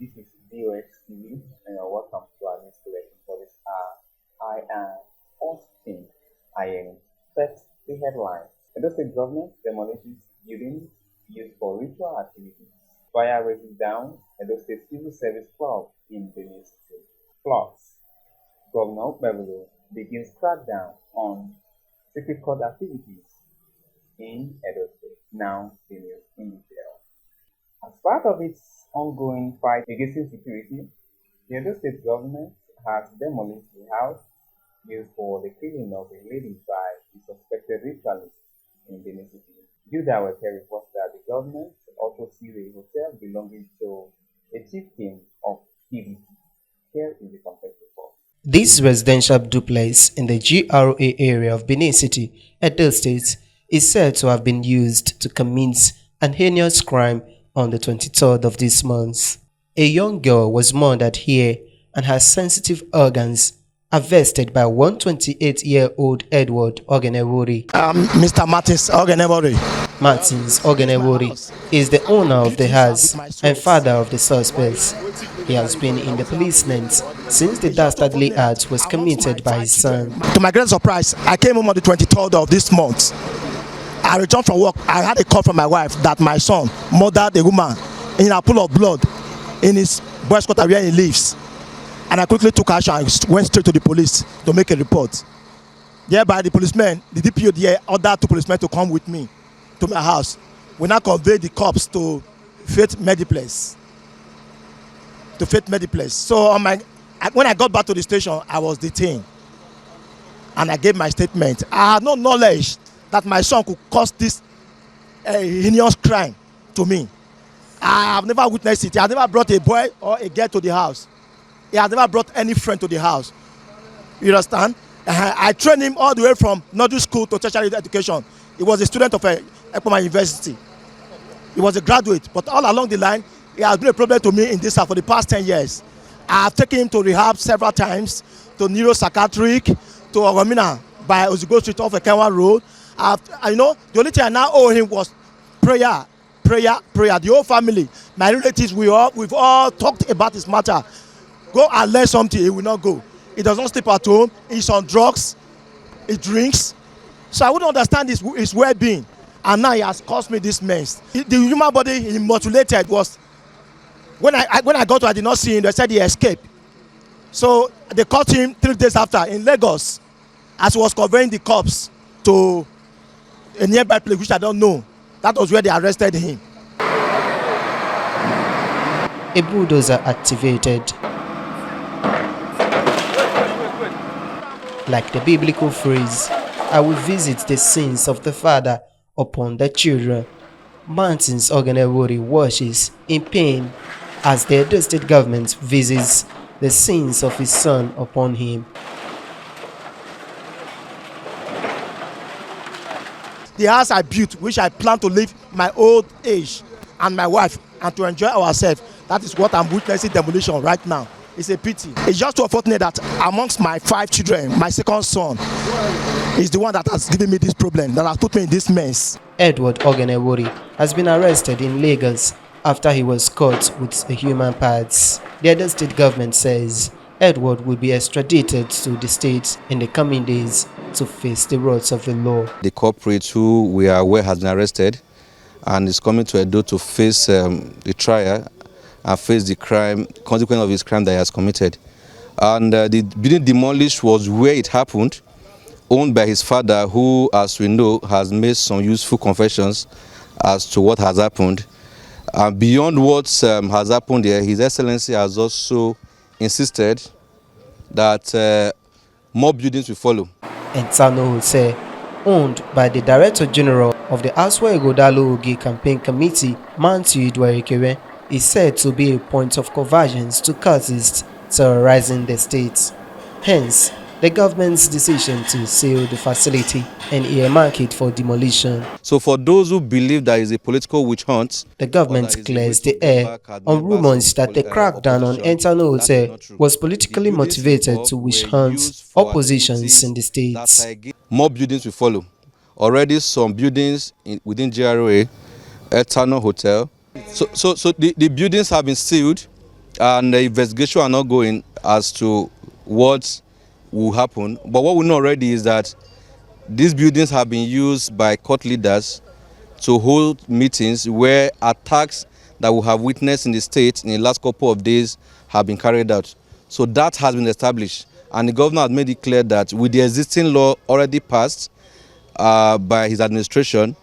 This is VOS TV, and welcome to our news bulletin for this hour. I am Austin. I am first the headlines. Edo State government demolishes buildings used for ritual activities. Fire races down Edo State Civil Service Club in Benin City. Plots. Governor Beverly begins crackdown on secret court activities in Edo State. Now, the news in detail. As part of its ongoing fight against insecurity, the Edo State government has demolished the house used for the killing of a lady by the suspected ritualist in Benin City. Govt reports that the government also seized a hotel belonging to a chieftain of PDP. Here is the complete report. This residential duplex in the GRA area of Benin City, Edo State, is said to have been used to commit an heinous crime on the 23rd of this month. A young girl was murdered here and her sensitive organs harvested by 128-year-old Edward Ogenewori. Mr. Martins Ogenewori. Martins Ogenewori is the owner of the house and father of the suspects. He has been in the police net since the dastardly act was committed by his son. To my great surprise, I came home on the 23rd of this month. I returned from work. I had a call from my wife that my son murdered a woman in a pool of blood in his boys' quarter where he lives. And I quickly took action and went straight to the police to make a report. Thereby, the policemen, the DPO there, ordered 2 policemen to come with me to my house. We now conveyed the corpse to Faith Mediplex. So when I got back to the station, I was detained. And I gave my statement. I had no knowledge that my son could cause this heinous crime to me. I have never witnessed it. I have never brought a boy or a girl to the house. He has never brought any friend to the house. You understand? I trained him all the way from nursery school to tertiary education. He was a student of Ekpoma University. He was a graduate, but all along the line, he has been a problem to me in this house for the past 10 years. I have taken him to rehab several times, to neuropsychiatric, to Oromina by Ozigo Street off Ekenwa Road. The only thing I now owe him was prayer. The whole family, my relatives, we've all talked about this matter. Go and learn something, he will not go. He does not sleep at home, he's on drugs, he drinks. So I wouldn't understand his well-being. And now he has caused me this mess. The human body he mutilated was, when I got to, I did not see him, they said he escaped. So they caught him 3 days after in Lagos as he was conveying the corpse to a nearby place which I don't know. That was where they arrested him. A bulldozer activated. Like the biblical phrase, I will visit the sins of the father upon the children. Martins Ogenewori washes in pain as the Edo State government visits the sins of his son upon him. The house I built, which I plan to live my old age and my wife and to enjoy ourselves, that is what I'm witnessing demolition right now. It's a pity. It's just too unfortunate that amongst my 5 children, my second son is the one that has given me this problem, that has put me in this mess. Edward Ogenewori has been arrested in Lagos after he was caught with the human parts. The Edo State government says Edward will be extradited to the state in the coming days to face the wrath of the law. The culprit who we are aware has been arrested and is coming to Edo to face the trial and face the crime, consequence of his crime that he has committed. And the building demolished was where it happened, owned by his father, who, as we know, has made some useful confessions as to what has happened. And beyond what has happened here, His Excellency has also insisted that more buildings will follow. Entano Hotel, owned by the Director General of the Aswa Igodalo Ogi Campaign Committee, Mantu Idwarekewe, is said to be a point of convergence to cultists terrorizing the state. Hence, the government's decision to seal the facility and earmark it for demolition. So for those who believe that is a political witch hunt, the government clears the air on rumors that the crackdown on Entano Hotel was politically motivated to witch hunt oppositions in the states. More buildings will follow. Already some buildings within GRA, Entano Hotel. So the buildings have been sealed and the investigation are not going as to what will happen. But what we know already is that these buildings have been used by court leaders to hold meetings where attacks that we have witnessed in the state in the last couple of days have been carried out. So that has been established, and the governor has made it clear that with the existing law already passed by his administration,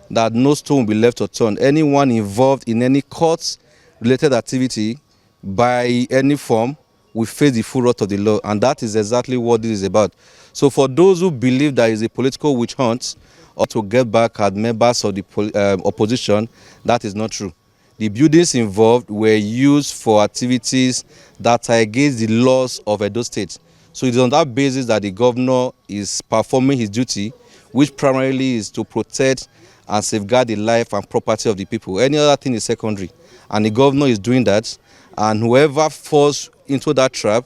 that no stone will be left unturned. Anyone involved in any court-related activity by any form will face the full wrath of the law, and that is exactly what this is about. So for those who believe there is a political witch hunt or to get back at members of the opposition, that is not true. The buildings involved were used for activities that are against the laws of Edo State. So it is on that basis that the governor is performing his duty, which primarily is to protect and safeguard the life and property of the people. Any other thing is secondary, and the governor is doing that, and whoever falls into that trap,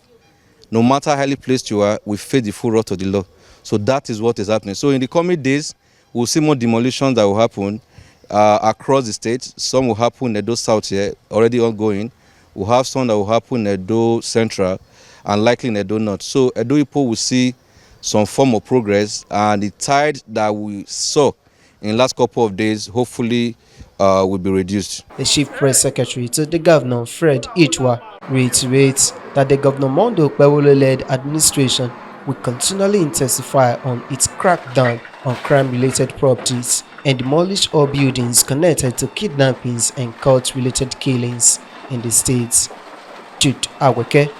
no matter how highly placed you are, will face the full wrath of the law. So that is what is happening. So in the coming days, we'll see more demolitions that will happen across the state. Some will happen in Edo South here, already ongoing. We'll have some that will happen in Edo Central and likely in Edo North. So Edo people will see some form of progress, and the tide that we saw in the last couple of days hopefully will be reduced. The Chief Press Secretary to the Governor, Fred Ichwa, reiterates that the Governor Monday Okpebholo-led administration will continually intensify on its crackdown on crime-related properties and demolish all buildings connected to kidnappings and cult-related killings in the state. Jude Aweke,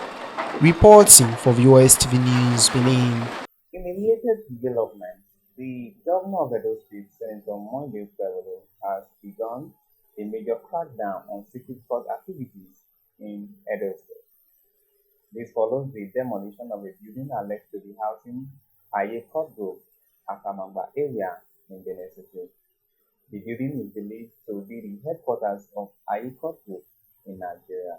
reporting for VOS TV News, Benin. In a related development, the governor of Edo State, Senator Monday Okpebholo, has begun a major crackdown on secret court activities in Edo State. This follows the demolition of a building alleged to be housing Aye Court Group at Amangba area in Benin City. The building is believed to be the headquarters of Aye Court Group in Nigeria.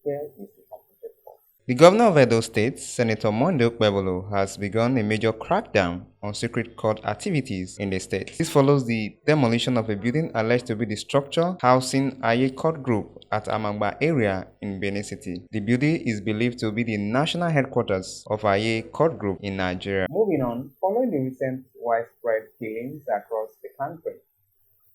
Here is the completed report. The governor of Edo State, Senator Monday Okpebholo, has begun a major crackdown on secret court activities in the state. This follows the demolition of a building alleged to be the structure housing Aye Court Group at Amangba area in Benin City. The building is believed to be the national headquarters of Aye Court Group in Nigeria. Moving on, following the recent widespread killings across the country,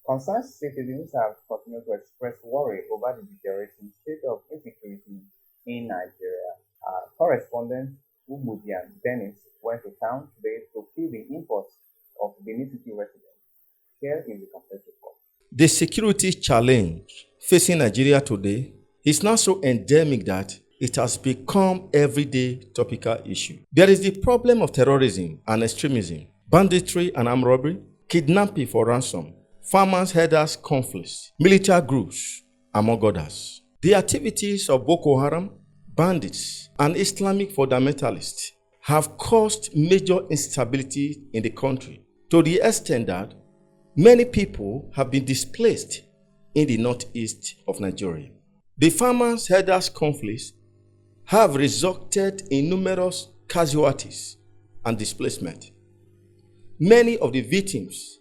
concerned citizens have continued to express worry over the deteriorating state of insecurity in Nigeria. Our correspondent Umudian Dennis went to town today to feel the imports of Benin City residents. Here is the complete report. The security challenge facing Nigeria today is now so endemic that it has become everyday topical issue. There is the problem of terrorism and extremism, banditry and armed robbery, kidnapping for ransom, farmers' herders' conflicts, military groups, among others. The activities of Boko Haram, bandits, and Islamic fundamentalists have caused major instability in the country to the extent that many people have been displaced in the northeast of Nigeria. The farmers' herders' conflicts have resulted in numerous casualties and displacement. Many of the victims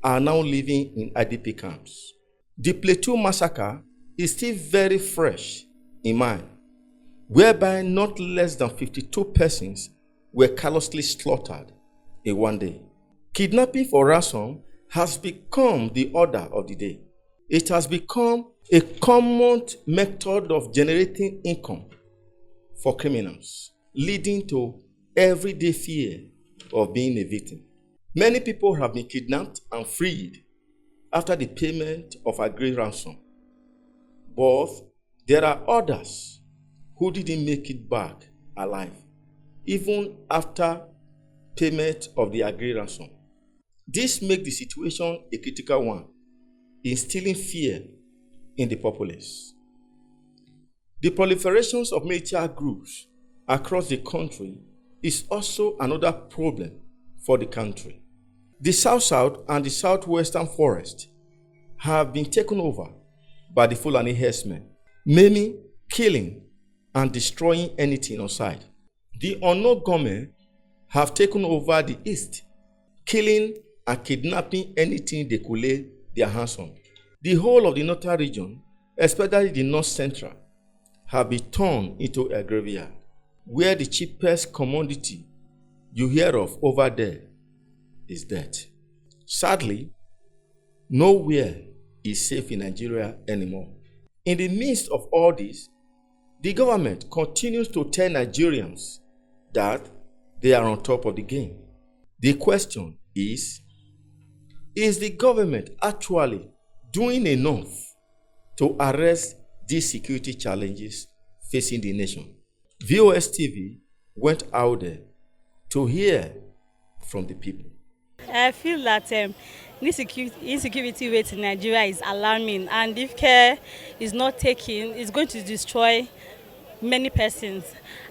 are now living in IDP camps. The Plateau massacre is still very fresh in mind, whereby not less than 52 persons were callously slaughtered in one day. Kidnapping for ransom has become the order of the day. It has become a common method of generating income for criminals, leading to everyday fear of being a victim. Many people have been kidnapped and freed after the payment of agreed ransom. But there are others who didn't make it back alive, even after payment of the agreed ransom. This makes the situation a critical one, instilling fear in the populace. The proliferations of military groups across the country is also another problem for the country. The South-South and the Southwestern forest have been taken over by the Fulani herdsmen, maiming, killing, and destroying anything on sight. The unknown gunmen have taken over the east, killing and kidnapping anything they could lay their hands on. The whole of the northern region, especially the north central, have been turned into a graveyard, where the cheapest commodity you hear of over there is death. Sadly, nowhere is safe in Nigeria anymore. In the midst of all this, the government continues to tell Nigerians that they are on top of the game. The question is the government actually doing enough to arrest these security challenges facing the nation? VOS TV went out there to hear from the people. I feel that insecurity rate in Nigeria is alarming, and if care is not taken, it's going to destroy many persons.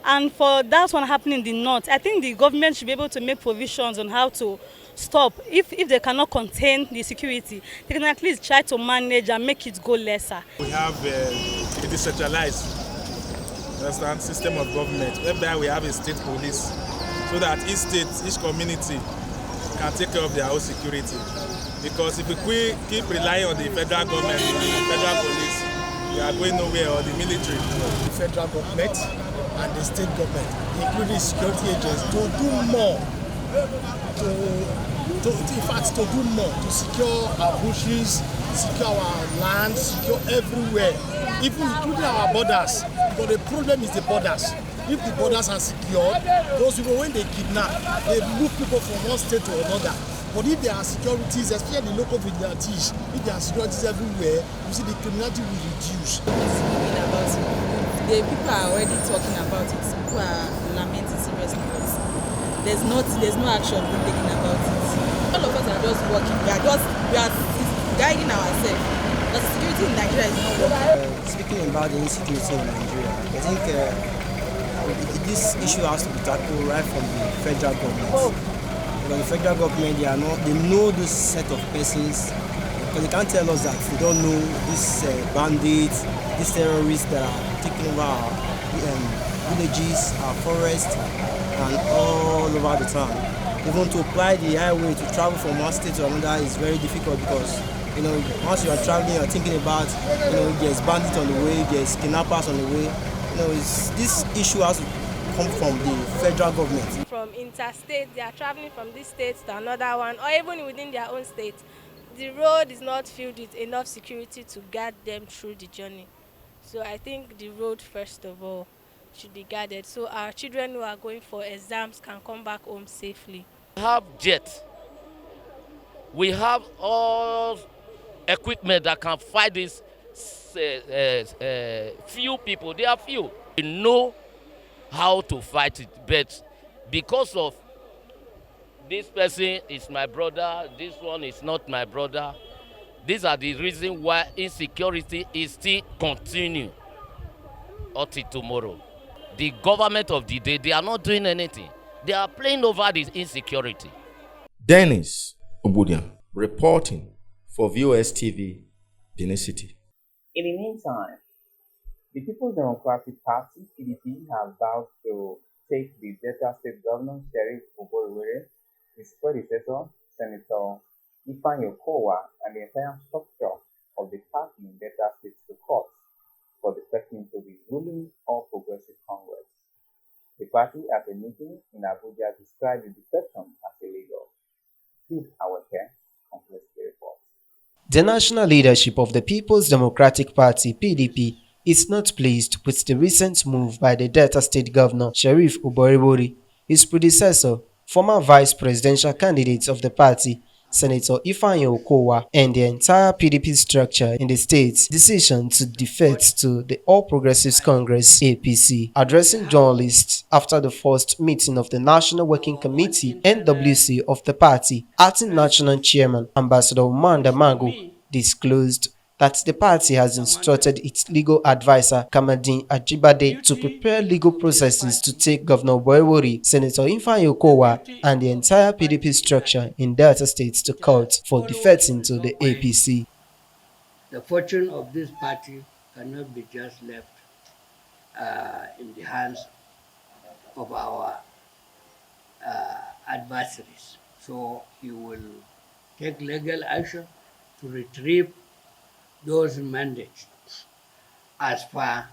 And for that one happening in the north, I think the government should be able to make provisions on how to stop. If they cannot contain the security, they can at least try to manage and make it go lesser. We have a decentralized system of government, whereby we have a state police, so that each state, each community can take care of their own security. Because if we keep relying on the federal government, the federal police, we are going nowhere, or the military. The federal government and the state government, including security agents, to do more, to do more to secure our bushes, secure our land, secure everywhere, even including our borders. But the problem is the borders. If the borders are secured, those people, when they kidnap, they move people from one state to another. But if there are securities, especially the local vigilantes, if there are securities everywhere, you see the criminality will reduce. The people are already talking about it. People are lamenting seriously, but there's no action being taken about it. All of us are just working. We are guiding ourselves. The security in Nigeria is not working. Speaking about the insecurity in Nigeria, I think this issue has to be tackled right from the federal government. Because the federal government, they know this set of persons, because they can't tell us that we don't know these bandits, these terrorists that are taking over our villages, our forests, and all over the town. Even to apply the highway to travel from one state to another is very difficult, because once you are traveling, you are thinking about if there's bandits on the way, if there's kidnappers on the way. This issue has to come from the federal government. From interstate, they are traveling from this state to another one, or even within their own state. The road is not filled with enough security to guard them through the journey. So I think the road, first of all, should be guarded, so our children who are going for exams can come back home safely. We have jets. We have all equipment that can fight these few people. They are few. We know how to fight it, but because of this person is my brother, this one is not my brother, these are the reasons why insecurity is still continuing until tomorrow. The government of the day, they are not doing anything. They are playing over this insecurity. Dennis Obudian reporting for VOS TV, Benin City. In the meantime, the People's Democratic Party, PDP, has vowed to take the Delta State Governor, Sheriff Oborowere, his predecessor, Senator Ifeanyi Okowa, and the entire structure of the party in Delta State to court for defecting to the ruling All Progressive Congress. The party, at a meeting in Abuja, described the defection as illegal. Steve Aweke completes the report. The national leadership of the People's Democratic Party, PDP, is not pleased with the recent move by the Delta State Governor, Sheriff Oborowere, his predecessor, former vice presidential candidate of the party, Senator Ifeanyi Okowa, and the entire PDP structure in the state's decision to defect to the All Progressives Congress (APC). Addressing journalists after the first meeting of the National Working Committee (NWC) of the party, acting national chairman Ambassador Umanda Mago disclosed that the party has instructed its legal advisor Kamadin Ajibade to prepare legal processes to take Governor Oborowere, Senator Ifeanyi Okowa, and the entire PDP structure in Delta State to court for defecting to the APC. The fortune of this party cannot be just left in the hands of our adversaries. So he will take legal action to retrieve those mandates as far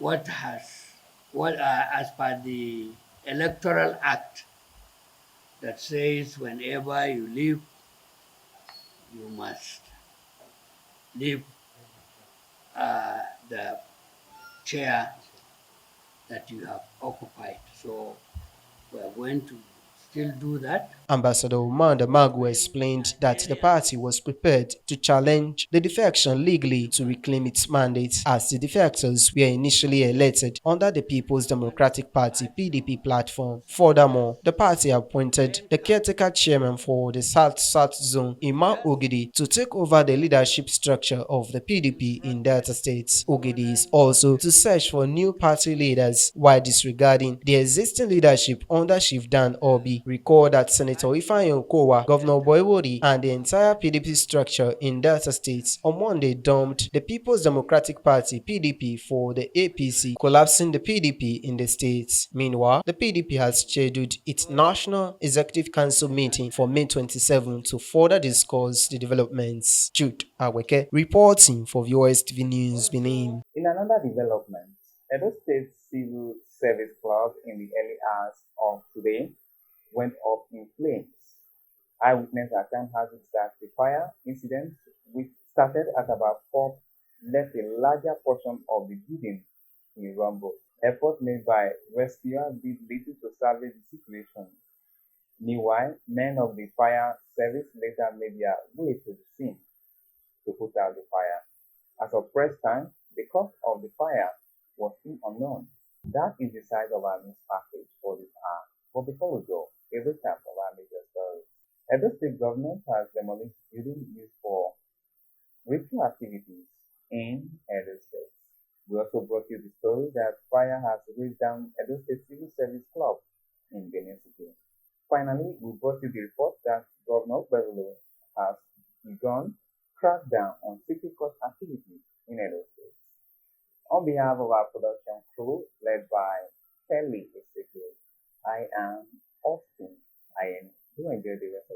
as per the Electoral Act that says whenever you leave, you must leave the chair that you have occupied. So we are going to still do that. Ambassador Umanda Magu explained that the party was prepared to challenge the defection legally to reclaim its mandate, as the defectors were initially elected under the People's Democratic Party (PDP) platform. Furthermore, the party appointed the caretaker chairman for the South-South zone, Ima Ogidi, to take over the leadership structure of the PDP in Delta States. Ogidi is also to search for new party leaders while disregarding the existing leadership under Chief Dan Obi. Recall that Senator Ifeanyi Okowa, Governor Boyewori, and the entire PDP structure in Delta State on Monday dumped the People's Democratic Party (PDP) for the APC, collapsing the PDP in the state. Meanwhile, the PDP has scheduled its National Executive Council meeting for May 27 to further discuss the developments. Jude Aweke reporting for VOS TV News Benin. In another development, Edo State Civil Service Club in the early hours of today went up in flames. Eyewitness account has it that the fire incident, which started at about 4, left a larger portion of the building in rumble. Effort made by rescuers did little to salvage the situation. Meanwhile, men of the fire service later made their way to the scene to put out the fire. As of press time, the cause of the fire was still unknown. That is the size of our news package for this hour. But before we go, a recap of our major stories. Edo State government has demolished building used for ritual activities in Edo State. We also brought you the story that fire has razed down Edo State Civil Service Club in Benin City. Finally, we brought you the report that Governor Beverly has begun crackdown on secret court activities in Edo State. On behalf of our production crew, led by Kelly Ezekiel, I am Austin. I am do enjoy the rest